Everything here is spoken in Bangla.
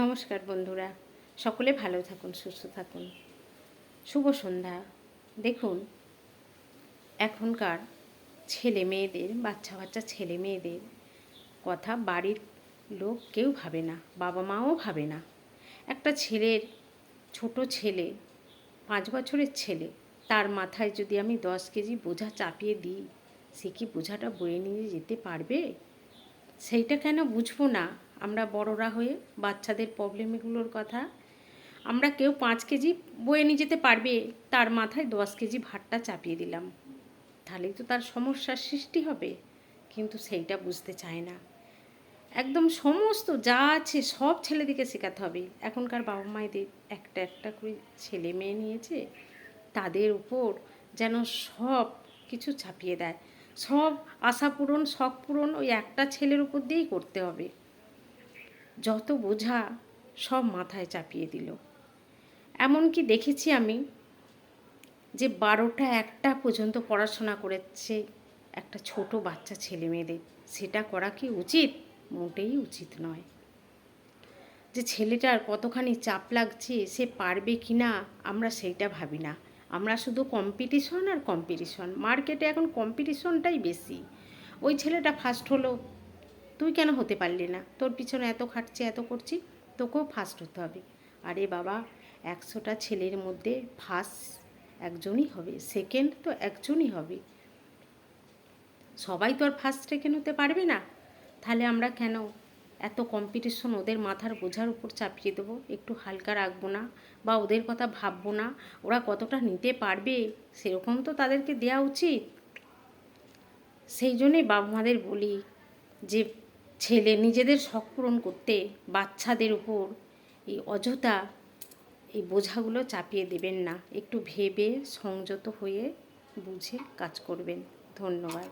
নমস্কার বন্ধুরা, সকলে ভালো থাকুন, সুস্থ থাকুন। শুভ সন্ধ্যা। দেখুন, এখনকার ছেলে মেয়েদের, বাচ্চা বাচ্চা ছেলে মেয়েদের কথা বাড়ির লোক কেউ ভাবে না, বাবা মাও ভাবে না। একটা ছেলের, ছোট ছেলে, 5 বছরের ছেলে, তার মাথায় যদি আমি 10 কেজি বোঝা চাপিয়ে দিই, সে কি বোঝাটা বয়ে নিয়ে যেতে পারবে? সেইটা কেন বুঝবো না আমরা বড়রা হয়ে? বাচ্চাদের প্রবলেমগুলোর কথা আমরা কেউ 5 কেজি বয়ে নিয়ে যেতে পারবে, তার মাথায় 10 কেজি ভারটা চাপিয়ে দিলাম, তাহলেই তো তার সমস্যার সৃষ্টি হবে। কিন্তু সেইটা বুঝতে চায় না। একদম সমস্ত যা আছে সব ছেলেদিকে শেখাতে হবে। এখনকার বাবা মায়েদের একটা একটা করে ছেলে মেয়ে নিয়েছে, তাদের উপর যেন সব কিছু চাপিয়ে দেয়। সব আশা পূরণ, শখ পূরণ ওই একটা ছেলের উপর দিয়েই করতে হবে। যত বোঝা সব মাথায় চাপিয়ে দিল। এমনকি দেখেছি আমি যে 12টা 1টা পর্যন্ত পড়াশোনা করেছে একটা ছোট বাচ্চা ছেলে মেয়েদের। সেটা করা কি উচিত? মোটেই উচিত নয়। যে ছেলেটার কতখানি চাপ লাগছে, সে পারবে কি না, আমরা সেইটা ভাবি না। আমরা শুধু কম্পিটিশন আর কম্পিটিশন। মার্কেটে এখন কম্পিটিশনটাই বেশি। ওই ছেলেটা ফার্স্ট হলো, তুই কেন হতে পারলি না? তোর পিছনে এত খাটছি, এত করছি, তোকেও ফার্স্ট হতে হবে। আরে বাবা, 100টা ছেলের মধ্যে ফার্স্ট একজনই হবে, সেকেন্ড তো একজনই হবে। সবাই তো আর ফার্স্ট সেকেন্ড হতে পারবে না। তাহলে আমরা কেন এত কম্পিটিশন ওদের মাথার বোঝার উপর চাপিয়ে দেবো? একটু হালকা রাখবো না বা ওদের কথা ভাববো না? ওরা কতটা নিতে পারবে সেরকম তো তাদেরকে দেওয়া উচিত। সেই জন্যই বাবা মাদের বলি যে ছেলে নিজেদের শখ পূরণ করতে বাচ্চাদের উপর এই অযথা এই বোঝাগুলো চাপিয়ে দেবেন না। একটু ভেবে সংযত হয়ে বুঝে কাজ করবেন। ধন্যবাদ।